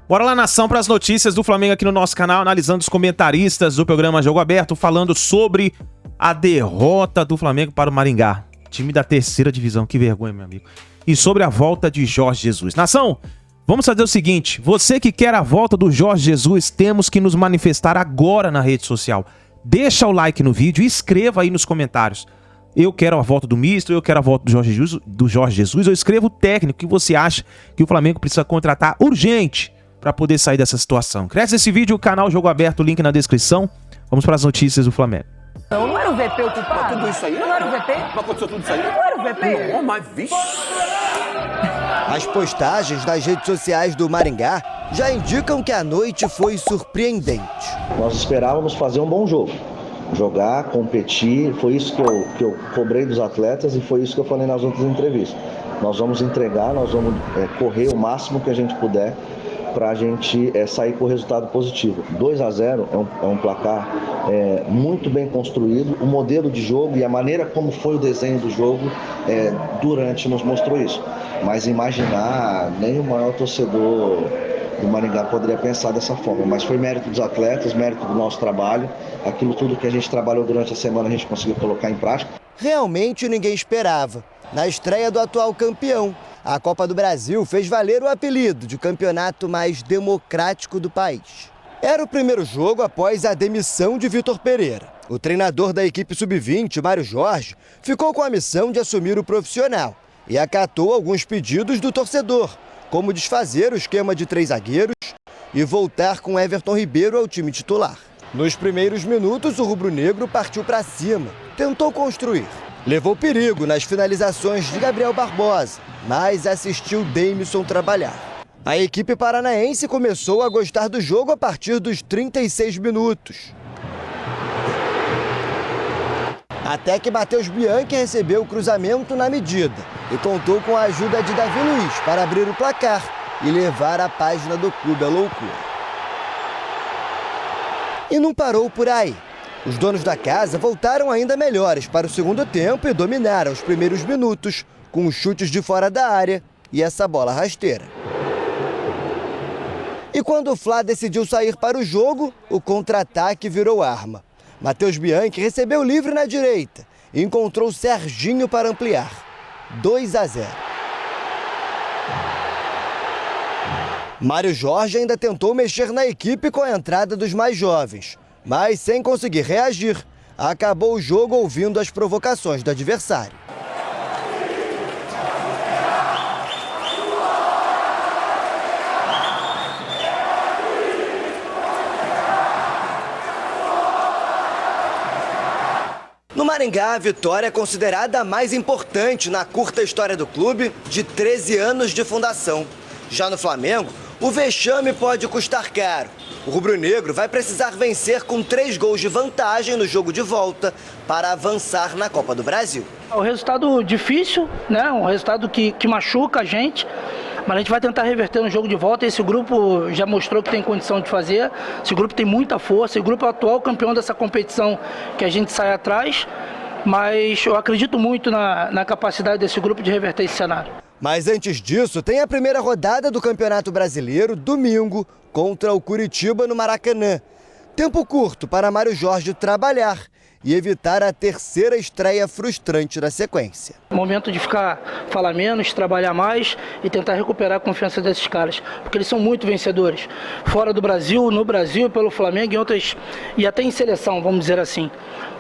Bora lá, nação, para as notícias do Flamengo aqui no nosso canal, analisando os comentaristas do programa Jogo Aberto, falando sobre a derrota do Flamengo para o Maringá, time da terceira divisão, que vergonha, meu amigo. E sobre a volta de Jorge Jesus. Nação, vamos fazer o seguinte, você que quer a volta do Jorge Jesus, temos que nos manifestar agora na rede social. Deixa o like no vídeo e escreva aí nos comentários. Eu quero a volta do Misto, eu quero a volta do Jorge Jesus, eu escrevo o técnico que você acha que o Flamengo precisa contratar urgente para poder sair dessa situação. Cresce esse vídeo, o canal Jogo Aberto, link na descrição. Vamos para as notícias do Flamengo. Não era o VP o culpado? Tudo isso aí? Não era o VP? Não aconteceu tudo isso aí? Não era o VP? Não, mas vixe. As postagens nas redes sociais do Maringá já indicam que a noite foi surpreendente. Nós esperávamos fazer um bom jogo. Jogar, competir, foi isso que eu cobrei dos atletas e foi isso que eu falei nas outras entrevistas. Nós vamos entregar, nós vamos correr o máximo que a gente puder para a gente sair com o resultado positivo. 2-0 é um placar muito bem construído. O modelo de jogo e a maneira como foi o desenho do jogo durante nos mostrou isso. Mas imaginar, nem o maior torcedor do Maringá poderia pensar dessa forma. Mas foi mérito dos atletas, mérito do nosso trabalho. Aquilo tudo que a gente trabalhou durante a semana a gente conseguiu colocar em prática. Realmente ninguém esperava. Na estreia do atual campeão, a Copa do Brasil fez valer o apelido de campeonato mais democrático do país. Era o primeiro jogo após a demissão de Vitor Pereira. O treinador da equipe sub-20, Mário Jorge, ficou com a missão de assumir o profissional e acatou alguns pedidos do torcedor, como desfazer o esquema de 3 zagueiros e voltar com Everton Ribeiro ao time titular. Nos primeiros minutos, o rubro-negro partiu para cima, tentou construir. Levou perigo nas finalizações de Gabriel Barbosa, mas assistiu Deimison trabalhar. A equipe paranaense começou a gostar do jogo a partir dos 36 minutos. Até que Matheus Bianchi recebeu o cruzamento na medida e contou com a ajuda de Davi Luiz para abrir o placar e levar a página do clube à loucura. E não parou por aí. Os donos da casa voltaram ainda melhores para o segundo tempo e dominaram os primeiros minutos com os chutes de fora da área e essa bola rasteira. E quando o Fla decidiu sair para o jogo, o contra-ataque virou arma. Matheus Bianchi recebeu livre na direita e encontrou Serginho para ampliar. 2-0. Mário Jorge ainda tentou mexer na equipe com a entrada dos mais jovens, mas sem conseguir reagir, acabou o jogo ouvindo as provocações do adversário. No Maringá, a vitória é considerada a mais importante na curta história do clube de 13 anos de fundação. Já no Flamengo, o vexame pode custar caro. O rubro-negro vai precisar vencer com 3 gols de vantagem no jogo de volta para avançar na Copa do Brasil. É um resultado difícil, né? Um resultado que machuca a gente, mas a gente vai tentar reverter no jogo de volta. Esse grupo já mostrou que tem condição de fazer, esse grupo tem muita força, esse grupo é o atual campeão dessa competição que a gente sai atrás, mas eu acredito muito na capacidade desse grupo de reverter esse cenário. Mas antes disso, tem a primeira rodada do Campeonato Brasileiro, domingo, contra o Curitiba no Maracanã. Tempo curto para Mário Jorge trabalhar e evitar a terceira estreia frustrante da sequência. Momento de falar menos, trabalhar mais e tentar recuperar a confiança desses caras, porque eles são muito vencedores. Fora do Brasil, no Brasil, pelo Flamengo e até em seleção, vamos dizer assim.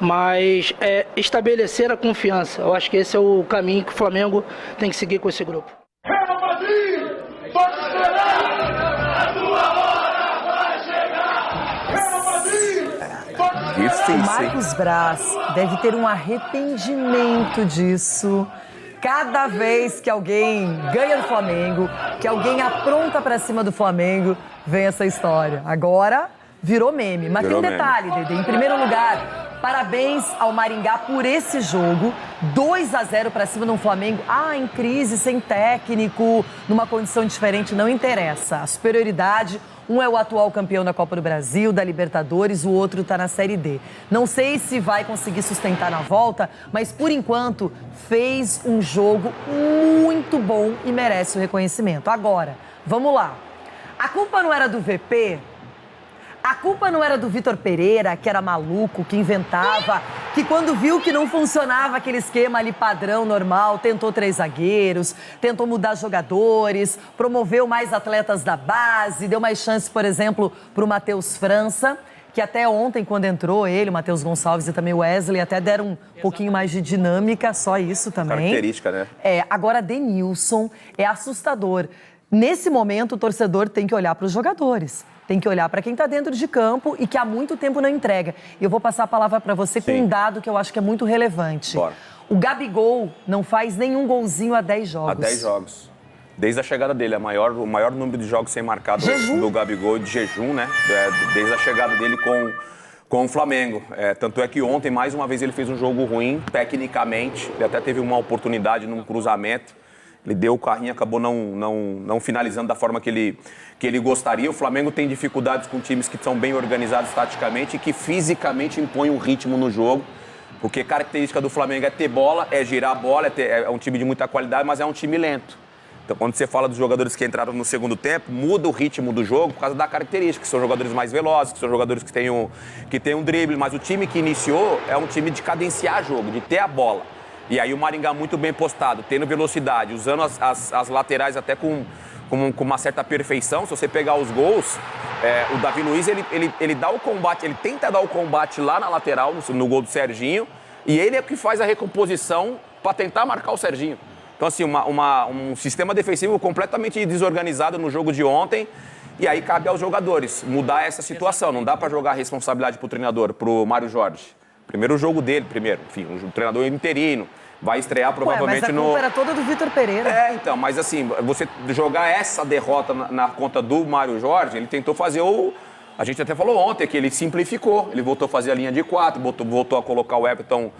Mas estabelecer a confiança, eu acho que esse é o caminho que o Flamengo tem que seguir com esse grupo. Real Madrid, pode esperar, a tua hora vai chegar. Real Madrid, pode esperar. O Marcos Braz deve ter um arrependimento disso. Cada vez que alguém ganha do Flamengo, que alguém apronta pra cima do Flamengo, vem essa história. Agora virou meme. Mas tem um detalhe, Dedê. Em primeiro lugar, parabéns ao Maringá por esse jogo. 2-0 pra cima de um Flamengo. Em crise, sem técnico, numa condição diferente, não interessa. A superioridade, um é o atual campeão da Copa do Brasil, da Libertadores, o outro tá na Série D. Não sei se vai conseguir sustentar na volta, mas por enquanto fez um jogo muito bom e merece o reconhecimento. Agora, vamos lá. A culpa não era do VP? A culpa não era do Vitor Pereira, que era maluco, que inventava, que quando viu que não funcionava aquele esquema ali padrão, normal, tentou 3 zagueiros, tentou mudar jogadores, promoveu mais atletas da base, deu mais chance, por exemplo, para o Matheus França, que até ontem, quando entrou ele, o Matheus Gonçalves e também o Wesley, até deram um pouquinho mais de dinâmica, só isso também. Característica, né? Agora, Denilson é assustador. Nesse momento, o torcedor tem que olhar para os jogadores. Tem que olhar para quem está dentro de campo e que há muito tempo não entrega. E eu vou passar a palavra para você com um dado que eu acho que é muito relevante. Bora. O Gabigol não faz nenhum golzinho há 10 jogos. Há 10 jogos. Desde a chegada dele, o maior número de jogos sem marcar do Gabigol de jejum, né? Desde a chegada dele com o Flamengo. Tanto é que ontem, mais uma vez, ele fez um jogo ruim, tecnicamente. Ele até teve uma oportunidade num cruzamento. Ele deu o carrinho, acabou não finalizando da forma que ele gostaria. O Flamengo tem dificuldades com times que são bem organizados taticamente e que fisicamente impõem um ritmo no jogo. Porque a característica do Flamengo é ter bola, é girar a bola, é um time de muita qualidade, mas é um time lento. Então, quando você fala dos jogadores que entraram no segundo tempo, muda o ritmo do jogo por causa da característica, que são jogadores mais velozes, que são jogadores que têm um drible. Mas o time que iniciou é um time de cadenciar jogo, de ter a bola. E aí o Maringá muito bem postado, tendo velocidade, usando as laterais até com uma certa perfeição. Se você pegar os gols, o Davi Luiz, ele dá o combate, ele tenta dar o combate lá na lateral, no gol do Serginho, e ele é que faz a recomposição para tentar marcar o Serginho. Então, assim, um sistema defensivo completamente desorganizado no jogo de ontem. E aí cabe aos jogadores mudar essa situação. Não dá para jogar a responsabilidade pro treinador, pro Mário Jorge. Primeiro jogo dele, enfim, o treinador interino. Vai estrear provavelmente mas a culpa era toda do Vitor Pereira. Então, mas assim, você jogar essa derrota na conta do Mário Jorge, ele tentou fazer A gente até falou ontem que ele simplificou. Ele voltou a fazer a linha de 4, voltou a colocar o Everton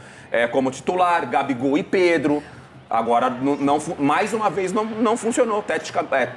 como titular, Gabigol e Pedro. Agora, mais uma vez, não funcionou.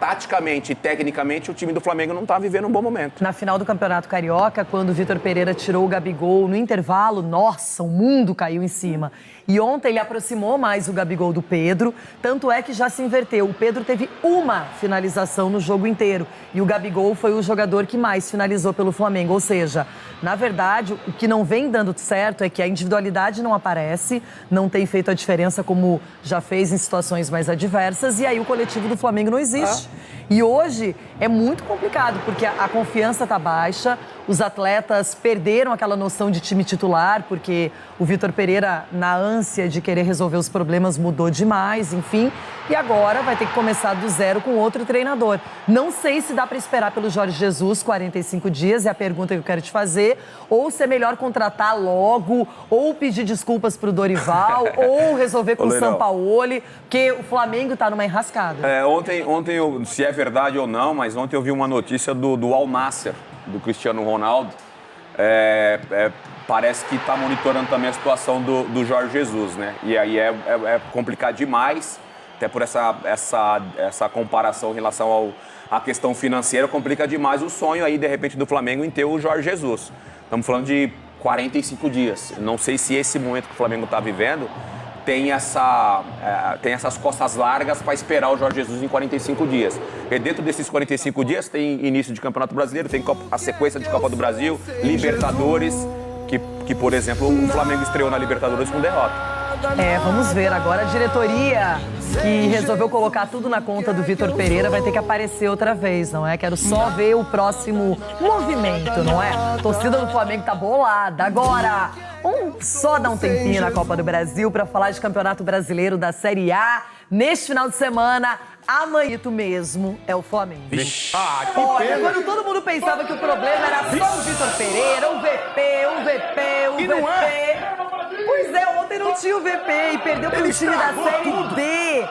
Taticamente e tecnicamente, o time do Flamengo não está vivendo um bom momento. Na final do Campeonato Carioca, quando o Vitor Pereira tirou o Gabigol no intervalo, nossa, o mundo caiu em cima. E ontem ele aproximou mais o Gabigol do Pedro, tanto é que já se inverteu. O Pedro teve uma finalização no jogo inteiro e o Gabigol foi o jogador que mais finalizou pelo Flamengo. Ou seja, na verdade, o que não vem dando certo é que a individualidade não aparece, não tem feito a diferença como já fez em situações mais adversas, e aí o coletivo do Flamengo não existe. E hoje é muito complicado, porque a confiança está baixa, os atletas perderam aquela noção de time titular, porque o Vitor Pereira, na ânsia de querer resolver os problemas, mudou demais, enfim. E agora vai ter que começar do zero com outro treinador. Não sei se dá para esperar pelo Jorge Jesus 45 dias, é a pergunta que eu quero te fazer, ou se é melhor contratar logo, ou pedir desculpas para o Dorival, ou resolver com o Sampaoli, porque o Flamengo está numa enrascada. Ontem se é verdade ou não, mas ontem eu vi uma notícia do Al Nassr, do Cristiano Ronaldo. Parece que está monitorando também a situação do Jorge Jesus, né? E aí é complicado demais, até por essa comparação em relação à questão financeira, complica demais o sonho aí, de repente, do Flamengo em ter o Jorge Jesus. Estamos falando de 45 dias. Não sei se esse momento que o Flamengo está vivendo tem essas costas largas para esperar o Jorge Jesus em 45 dias. E dentro desses 45 dias tem início de Campeonato Brasileiro, tem a sequência de Copa do Brasil, Libertadores, que por exemplo, o Flamengo estreou na Libertadores com derrota. Vamos ver. Agora a diretoria que resolveu colocar tudo na conta do Vitor Pereira vai ter que aparecer outra vez, não é? Quero só ver o próximo movimento, não é? A torcida do Flamengo tá bolada. Agora, vamos só dar um tempinho na Copa do Brasil para falar de Campeonato Brasileiro da Série A. Neste final de semana, amanhã mesmo é o Flamengo. Olha, quando todo mundo pensava que o problema era só o Vitor Pereira, o VP. Pois é, ontem não tinha o VP e perdeu pelo time da Série D.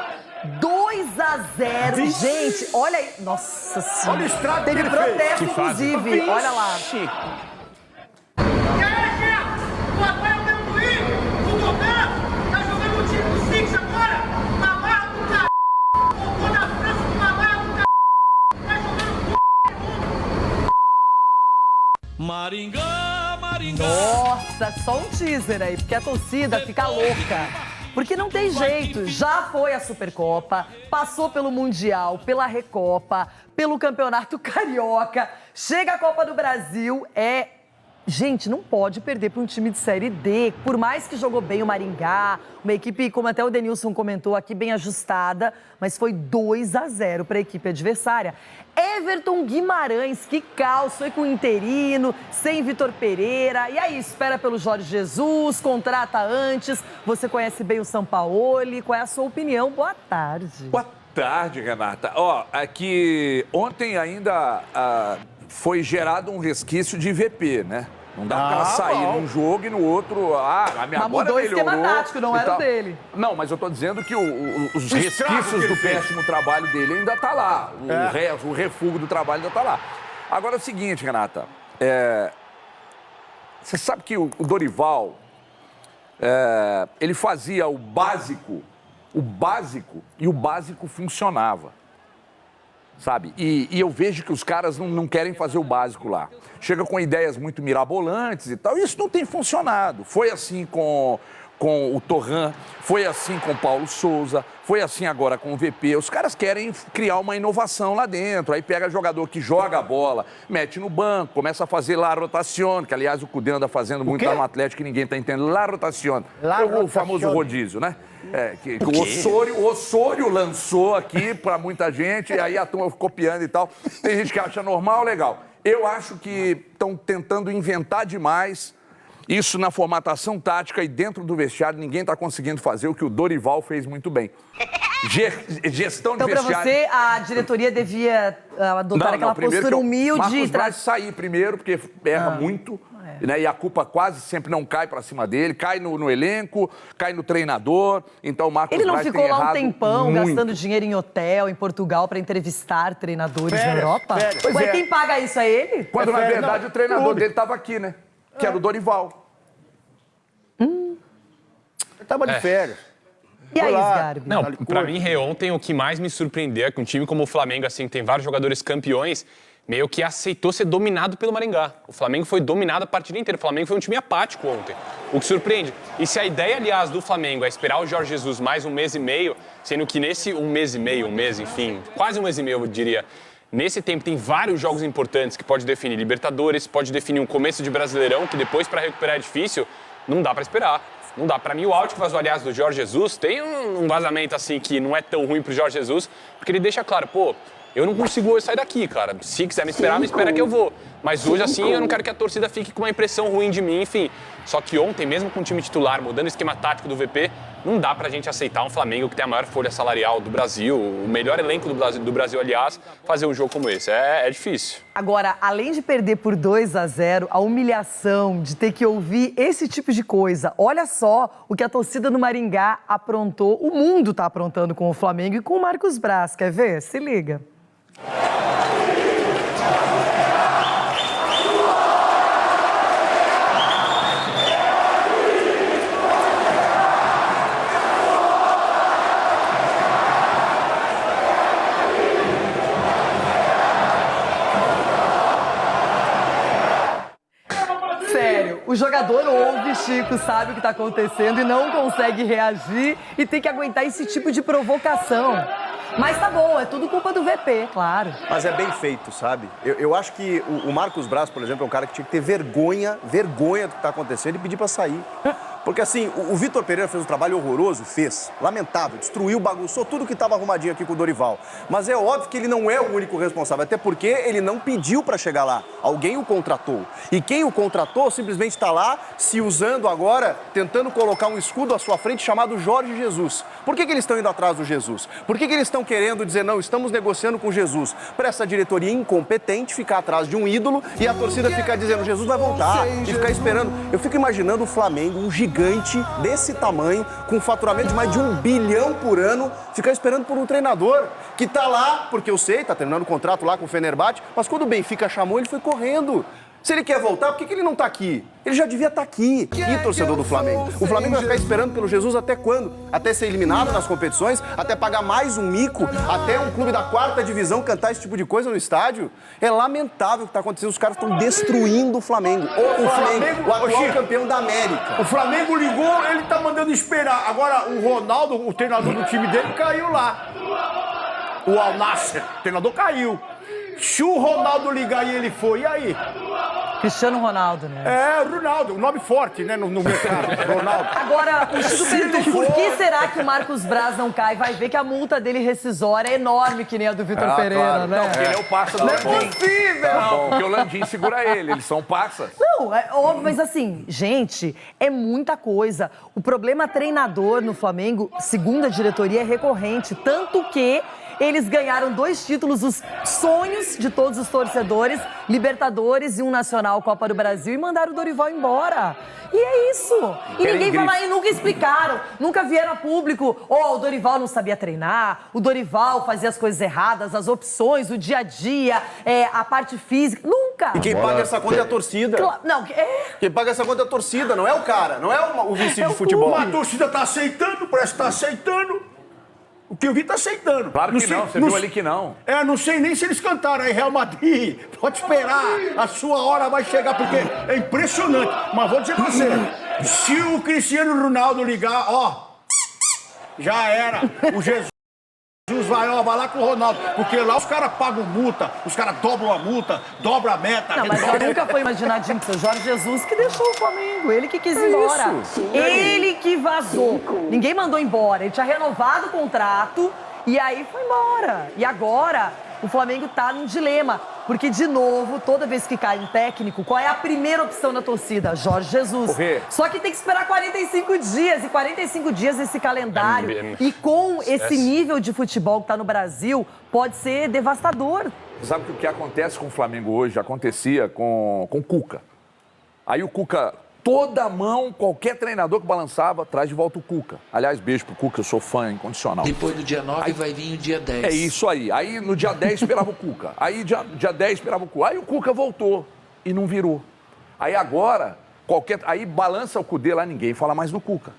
2-0. Gente, olha aí. Nossa Senhora. Teve protesto, inclusive. Olha lá. Maringá. Nossa, só um teaser aí, porque a torcida fica louca. Porque não tem jeito, já foi a Supercopa, passou pelo Mundial, pela Recopa, pelo Campeonato Carioca, chega a Copa do Brasil, Gente, não pode perder para um time de Série D. Por mais que jogou bem o Maringá, uma equipe, como até o Denilson comentou aqui, bem ajustada, mas foi 2-0 para a equipe adversária. Everton Guimarães, que caos, foi com o interino, sem Vitor Pereira. E aí, espera pelo Jorge Jesus, contrata antes. Você conhece bem o Sampaoli. Qual é a sua opinião? Boa tarde. Boa tarde, Renata. Aqui ontem ainda foi gerado um resquício de VP, né? Não dá pra ela sair num jogo e no outro... Mas mudou o esquema tático, não era o dele. Não, mas eu tô dizendo que os resquícios do péssimo trabalho dele ainda tá lá. O refúgio do trabalho ainda tá lá. Agora é o seguinte, Renata. Você sabe que o Dorival, ele fazia o básico, e o básico funcionava. Sabe? E eu vejo que os caras não querem fazer o básico lá. Chega com ideias muito mirabolantes e tal. E isso não tem funcionado. Foi assim com o Torran, foi assim com o Paulo Souza, foi assim agora com o VP. Os caras querem criar uma inovação lá dentro. Aí pega jogador que joga a bola, mete no banco, começa a fazer la rotación, que aliás o Cudê anda fazendo muito lá no Atlético, que ninguém tá entendendo. La rotación. O famoso rodízio, né? Que o Osório lançou aqui para muita gente, e aí a turma ficou copiando e tal. Tem gente que acha normal, legal. Eu acho que estão tentando inventar demais isso na formatação tática e dentro do vestiário. Ninguém está conseguindo fazer o que o Dorival fez muito bem. Gestão de vestiário. Então, para você, a diretoria devia adotar aquela postura humilde. Marcos Braz sair primeiro, porque erra muito. Né? E a culpa quase sempre não cai pra cima dele, cai no elenco, cai no treinador. Então o Marcos Ele não Braz ficou lá um tempão muito. Gastando dinheiro em hotel, em Portugal, pra entrevistar treinadores na Europa? Pois Ué, quem paga isso é ele? Quando, na verdade, o treinador dele tava aqui, né? Que era o Dorival. Ele tava de férias. E aí, Sgarbi? Não, pra mim, ontem o que mais me surpreendeu é que um time como o Flamengo, assim, tem vários jogadores campeões, meio que aceitou ser dominado pelo Maringá. O Flamengo foi dominado a partida inteira. O Flamengo foi um time apático ontem, o que surpreende. E se a ideia, aliás, do Flamengo é esperar o Jorge Jesus mais 1 mês e meio, sendo que nesse 1 mês e meio, enfim, quase 1 mês e meio, eu diria, nesse tempo tem vários jogos importantes que pode definir Libertadores, pode definir um começo de Brasileirão, que depois para recuperar é difícil, não dá para esperar. Não dá. Para mim, o áudio que vazou, aliás, do Jorge Jesus, tem um vazamento assim que não é tão ruim pro Jorge Jesus, porque ele deixa claro, eu não consigo hoje sair daqui, cara. Se quiser me esperar, me espera que eu vou. Mas hoje, assim, eu não quero que a torcida fique com uma impressão ruim de mim, enfim. Só que ontem, mesmo com o time titular, mudando o esquema tático do VP, não dá pra gente aceitar um Flamengo que tem a maior folha salarial do Brasil, o melhor elenco do Brasil, aliás, fazer um jogo como esse. É difícil. Agora, além de perder por 2-0, a humilhação de ter que ouvir esse tipo de coisa. Olha só o que a torcida do Maringá aprontou, o mundo tá aprontando com o Flamengo e com o Marcos Braz. Quer ver? Se liga. Sério, o jogador ouve, Chico, sabe o que está acontecendo e não consegue reagir e tem que aguentar esse tipo de provocação. Mas tá bom, é tudo culpa do VP, claro. Mas é bem feito, sabe? Eu acho que o Marcos Braz, por exemplo, é um cara que tinha que ter vergonha do que tá acontecendo e pedir pra sair. Porque assim, o Vitor Pereira fez um trabalho horroroso, lamentável, destruiu, bagunçou tudo que estava arrumadinho aqui com o Dorival. Mas é óbvio que ele não é o único responsável, até porque ele não pediu para chegar lá. Alguém o contratou. E quem o contratou simplesmente está lá se usando agora, tentando colocar um escudo à sua frente chamado Jorge Jesus. Por que eles estão indo atrás do Jesus? Por que eles estão querendo dizer, não, estamos negociando com Jesus? Para essa diretoria incompetente ficar atrás de um ídolo e a torcida ficar dizendo, Jesus vai voltar, e ficar esperando. Eu fico imaginando o Flamengo, um gigante desse tamanho, com um faturamento de mais de 1 bilhão por ano, ficar esperando por um treinador que tá lá, porque eu sei, tá terminando o contrato lá com o Fenerbahçe, mas quando o Benfica chamou, ele foi correndo. Se ele quer voltar, por que ele não tá aqui? Ele já devia estar aqui. E torcedor do Flamengo? O Flamengo vai ficar esperando pelo Jesus até quando? Até ser eliminado nas competições? Até pagar mais um mico? Até um clube da 4ª divisão cantar esse tipo de coisa no estádio? É lamentável o que está acontecendo. Os caras estão destruindo o Flamengo. O Flamengo, o atual campeão da América. O Flamengo ligou, ele tá mandando esperar. Agora, o Ronaldo, o treinador do time dele, caiu lá. O Al Nassr, o treinador caiu. Se o Ronaldo ligar e ele foi, e aí? Cristiano Ronaldo, né? É, Ronaldo, um nome forte, né, no mercado, Ronaldo. Agora, o Chico perguntou por que será que o Marcos Braz não cai? Vai ver que a multa dele rescisória é enorme, que nem a do Vitor Pereira, claro. né? Não, porque ele é o parça do Landim. Não é possível! Não, porque o Landim segura ele, eles são parças. Não, é óbvio, mas assim, gente, é muita coisa. O problema treinador no Flamengo, segundo a diretoria, é recorrente. Tanto que eles ganharam 2 títulos, os sonhos de todos os torcedores, Libertadores e um Nacional, Copa do Brasil, e mandaram o Dorival embora. E é isso. E ninguém vai lá e nunca explicaram, nunca vieram a público. O Dorival não sabia treinar, o Dorival fazia as coisas erradas, as opções, o dia a dia, a parte física. Nunca. E quem paga essa conta é a torcida. Não, Quem paga essa conta é a torcida, não é o cara, não é o vice de futebol. A torcida tá aceitando, parece que tá aceitando. O que eu vi tá aceitando. Claro que não, você viu ali que não. Não sei nem se eles cantaram aí, Real Madrid. Pode esperar, a sua hora vai chegar, porque é impressionante. Mas vou dizer pra você, se o Cristiano Ronaldo ligar, já era. O Jesus vai lá com o Ronaldo, porque lá os caras pagam multa, os caras dobram a multa, dobram a meta. Não, mas nunca foi imaginadinho que foi o Jorge Jesus que deixou o Flamengo, ele que quis ir embora. Ele que vazou. Ninguém mandou embora, ele tinha renovado o contrato e aí foi embora. E agora o Flamengo tá num dilema, porque de novo, toda vez que cai um técnico, qual é a primeira opção da torcida? Jorge Jesus. Só que tem que esperar 45 dias, e 45 dias nesse calendário, e com esse nível de futebol que tá no Brasil, pode ser devastador. Sabe que o que acontece com o Flamengo hoje acontecia com o Cuca. Aí o Cuca, toda mão, qualquer treinador que balançava, traz de volta o Cuca. Aliás, beijo pro Cuca, eu sou fã incondicional. Depois do dia 9 vai vir o dia 10. É isso aí. Aí no dia 10 esperava o Cuca. Aí dia 10 esperava o Cuca. Aí o Cuca voltou e não virou. Aí agora, aí balança o Cudê lá, ninguém fala mais do Cuca.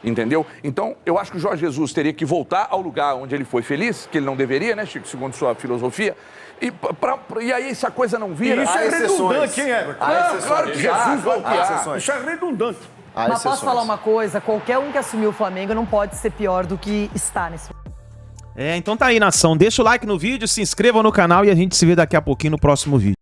Entendeu? Então, eu acho que o Jorge Jesus teria que voltar ao lugar onde ele foi feliz, que ele não deveria, né, Chico, segundo sua filosofia. E aí, se a coisa não vira... Isso é redundante, hein, Everton? Claro que Jesus voltar. Isso é redundante. Mas posso falar uma coisa? Qualquer um que assumiu o Flamengo não pode ser pior do que está nesse momento. Então tá aí, nação. Deixa o like no vídeo, se inscreva no canal e a gente se vê daqui a pouquinho no próximo vídeo.